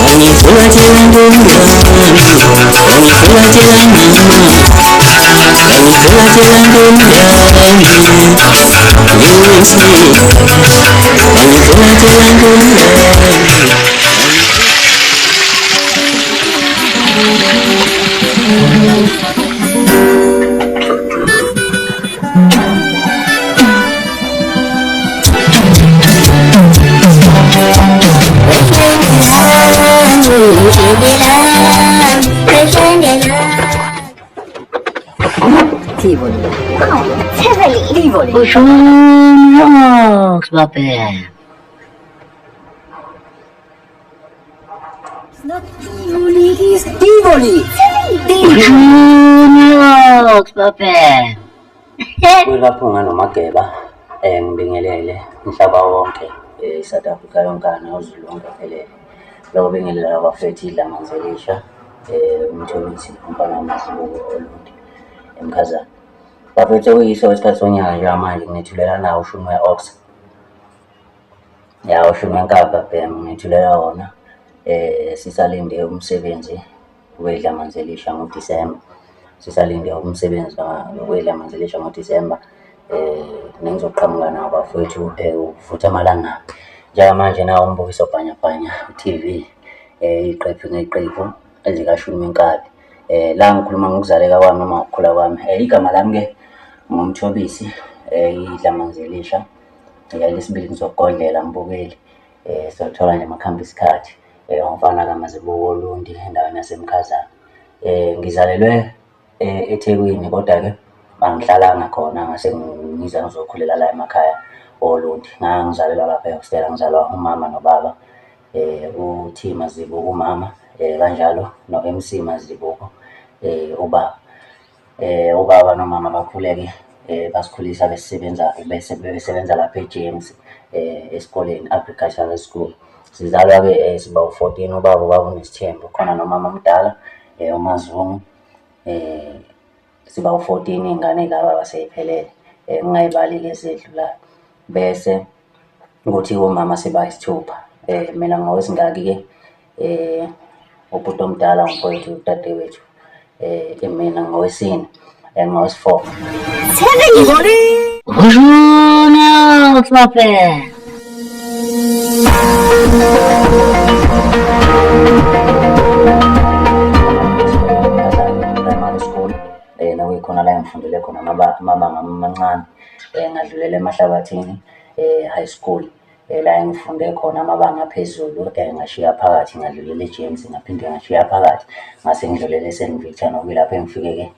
Wanifula tela ndungani, wanifula tela nani, wanifula tela ndungani, wanifula tela ndungani. Tivoli. Oh, Tivoli. Tivoli. Buongiorno, vabbè. It's not Tivoli, it is Tivoli. Buongiorno, vabbè. Kulaphunga nomageba ngibingelele umhlaba wonke South Africa yonkana uZulu wonke phelele lokho bingelela abafethu idlamanzi elisha umthomisi umfana wamazibuko olundi emkhazana bafethu uyiso wesikhathi sonyaka nje manje nginethulela nawo ushumi we-Ox ya ushumi wenkaba nginethulela wona sisalinde umsebenzi wedlamanzi elisha ngoDisemba sisalinde umsebenzi wedlamanzi elisha ngoDisemba nengizoqhamuka nabo bafethu uvutha amalanga njengamanje nawo umbukiso bhanyabhanya TV iqephu ngeqephu ezikashumi wenkabi la ngikhuluma ngokuzaleka kwami noma ukukhula kwami igama lami ke ngumthobisi idlamanzi elisha lesibili ngizogodlela mbukeli sothola nje makhamba isikhathi umfana kaMazibuko Olundi endaweni yasemkhazana ngizalelwe eThekwini kodwa ke angihlalanga khona ngase ngiza ngizokhulela la emakhaya Olundi ngizalelwa lapha eHostela ngizalwa umama nobaba uT Mazibuko umama kanjalo no-MC Mazibuko ubaba ubaba nomama bakhuleke basikhulisa besebenza lapha eJames esikoleni Agricultural School sizalwa ke siba u14 ubaba babunesithembu khona nomama omdala uMazungu siba u14 ingane kababa seyiphelele ngingayibali ke sedlula bese ukuthi umama siba isithupha mina ngowesingaki ke ubhuti omdala umfowethu udadewethu mina ngowesine ngowesi4 Buongiorno, vabbè. Primary school nakuyikhona la ngifundele khona amabanga amancane ngadlulela eMahlabathini high school la ngifunde khona amabanga aphezulu ngashiya phakathi ngadlulela eJames ngaphinde ngashiya phakathi ngase ngidlulela eSt Victor nokuyilapho engifike ke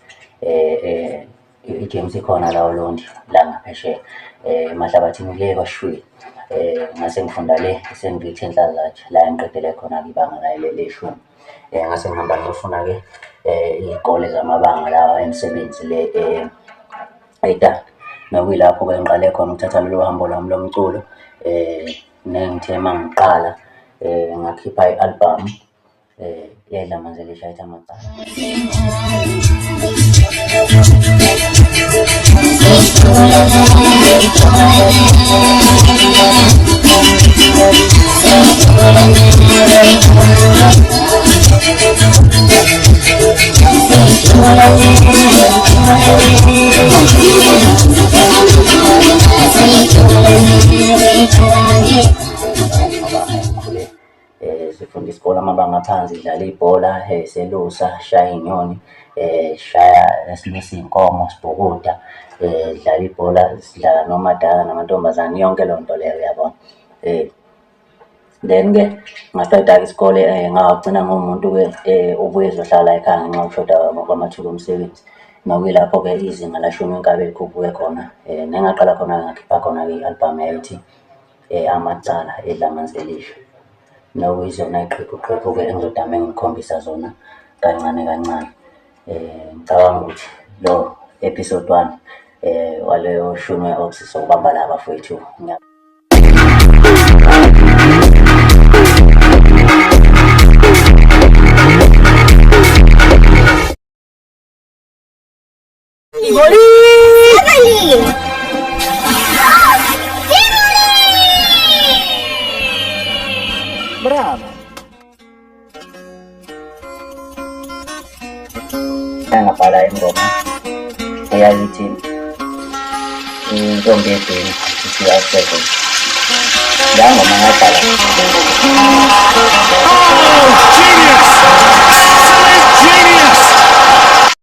iJames ikhona la Olundi la ngaphesheya eMahlabathini le kwaShwili ngase ngifunda le eSt Victor eNhlazatshe la ngiqedele khona ibanga la leshumi ngase ngihamba ngiyofuna ke izikole zamabanga lawa emsebenzi le ayita nokuyilapho ke ngiqale khona ukuthatha lolu hambo lwami lomculo nengithe mangiqala ngakhipha i-album yedlamanzi elisha ethi amacala sifunda isikole amabanga aphansi idlala ibhola selusa shaya inyoni shaya esilisa inkomo sibhukuda dlala ibhola sidlala nomadala namantombazane yonke leyo nto leyo uyabona then ke ngaqeda isikole ngagcina ngumuntu ke ubuye ezohlala ekhaya ngenxa yokushoda kwamathuba omsebenzi nokuyilapho ke izinga lashumi wenkabi likhuphuke khona nengaqala khona ngakhipha khona i-album ethi amacala edlamanzi elisha nokuyizona iqephu ke engizodame ngikhombisa zona kancane kancane ngicabanga ukuthi lo episode 1 waleyo shumi we-Ox sokubamba la bafowethu Brava. ngabhala ingoma eyayithi intombi yedini ithi yasebenza. La ngoma ngabhala